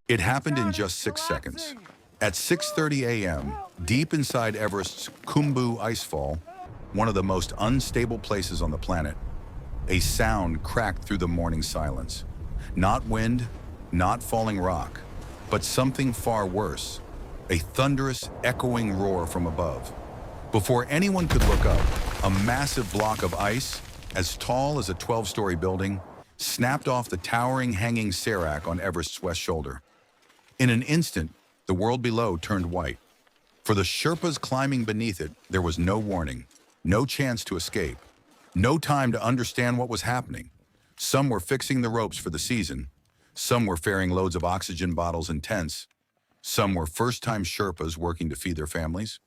It happened in just 6 seconds. At 6:30 a.m., deep inside Everest's Khumbu Icefall, one of the most unstable places on the planet, a sound cracked through the morning silence. Not wind, not falling rock, but something far worse, a thunderous, echoing roar from above. Before anyone could look up, a massive block of ice, as tall as a 12-story building, snapped off the towering hanging serac on Everest's west shoulder. In an instant, the world below turned white. For the Sherpas climbing beneath it, there was no warning, no chance to escape, no time to understand what was happening. Some were fixing the ropes for the season. Some were ferrying loads of oxygen bottles and tents. Some were first-time Sherpas working to feed their families.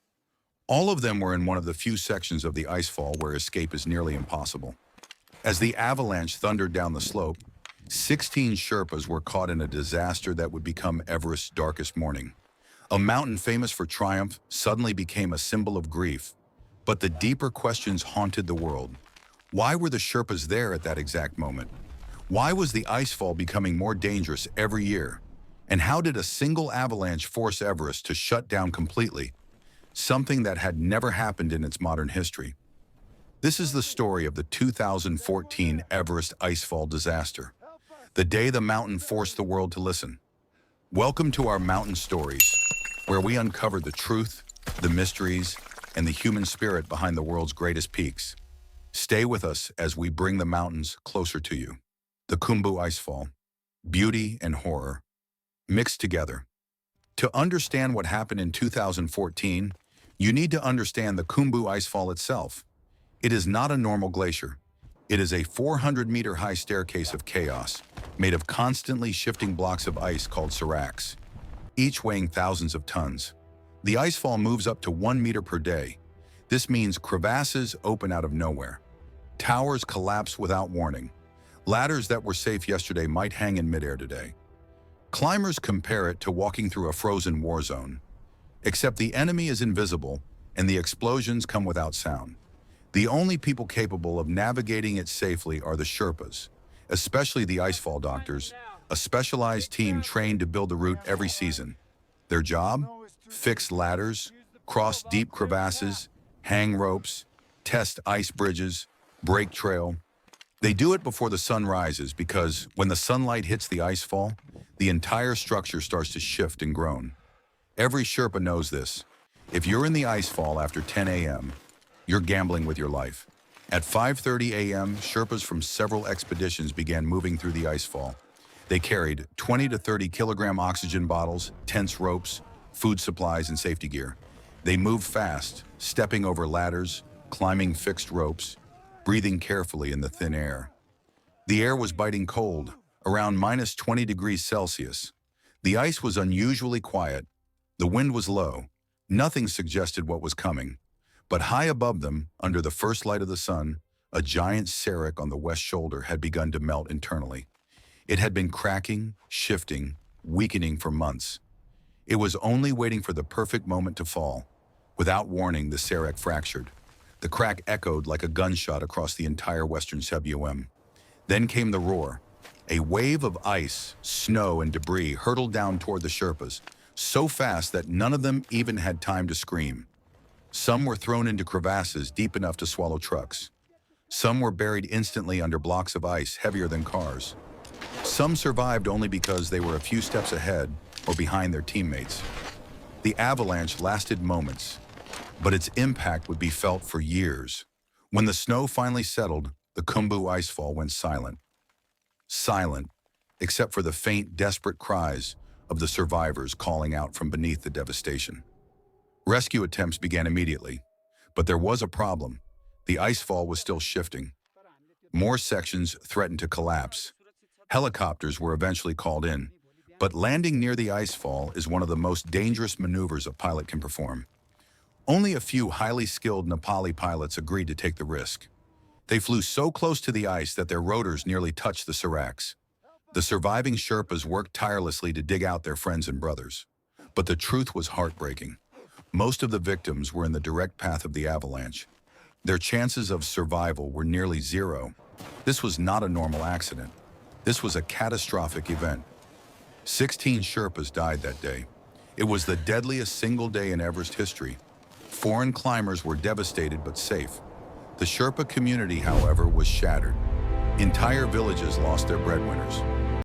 All of them were in one of the few sections of the icefall where escape is nearly impossible. As the avalanche thundered down the slope, 16 Sherpas were caught in a disaster that would become Everest's darkest morning. A mountain famous for triumph suddenly became a symbol of grief. But the deeper questions haunted the world. Why were the Sherpas there at that exact moment? Why was the icefall becoming more dangerous every year? And how did a single avalanche force Everest to shut down completely? Something that had never happened in its modern history. This is the story of the 2014 Everest Icefall disaster, the day the mountain forced the world to listen. Welcome to our Mountain Stories, where we uncover the truth, the mysteries, and the human spirit behind the world's greatest peaks. Stay with us as we bring the mountains closer to you. The Khumbu Icefall, beauty and horror, mixed together. To understand what happened in 2014, you need to understand the Khumbu Icefall itself. It is not a normal glacier. It is a 400-meter-high staircase of chaos, made of constantly shifting blocks of ice called seracs, each weighing thousands of tons. The icefall moves up to 1 meter per day. This means crevasses open out of nowhere. Towers collapse without warning. Ladders that were safe yesterday might hang in midair today. Climbers compare it to walking through a frozen war zone. Except the enemy is invisible and the explosions come without sound. The only people capable of navigating it safely are the Sherpas, especially the icefall doctors, a specialized team trained to build the route every season. Their job? Fix ladders, cross deep crevasses, hang ropes, test ice bridges, break trail. They do it before the sun rises because when the sunlight hits the icefall, the entire structure starts to shift and groan. Every Sherpa knows this. If you're in the icefall after 10 a.m., you're gambling with your life. At 5:30 a.m., Sherpas from several expeditions began moving through the icefall. They carried 20 to 30 kilogram oxygen bottles, tents, ropes, food supplies, and safety gear. They moved fast, stepping over ladders, climbing fixed ropes, breathing carefully in the thin air. The air was biting cold, around minus 20 degrees Celsius. The ice was unusually quiet. The wind was low. Nothing suggested what was coming. But high above them, under the first light of the sun, a giant serac on the west shoulder had begun to melt internally. It had been cracking, shifting, weakening for months. It was only waiting for the perfect moment to fall. Without warning, the serac fractured. The crack echoed like a gunshot across the entire western subum. Then came the roar. A wave of ice, snow, and debris hurtled down toward the Sherpas, so fast that none of them even had time to scream. Some were thrown into crevasses deep enough to swallow trucks. Some were buried instantly under blocks of ice heavier than cars. Some survived only because they were a few steps ahead or behind their teammates. The avalanche lasted moments, but its impact would be felt for years. When the snow finally settled, the Khumbu Icefall went silent. Silent, except for the faint, desperate cries of the survivors calling out from beneath the devastation. Rescue attempts began immediately, but there was a problem. The icefall was still shifting. More sections threatened to collapse. Helicopters were eventually called in, but landing near the icefall is one of the most dangerous maneuvers a pilot can perform. Only a few highly skilled Nepali pilots agreed to take the risk. They flew so close to the ice that their rotors nearly touched the seracs. The surviving Sherpas worked tirelessly to dig out their friends and brothers. But the truth was heartbreaking. Most of the victims were in the direct path of the avalanche. Their chances of survival were nearly zero. This was not a normal accident. This was a catastrophic event. 16 Sherpas died that day. It was the deadliest single day in Everest history. Foreign climbers were devastated but safe. The Sherpa community, however, was shattered. Entire villages lost their breadwinners.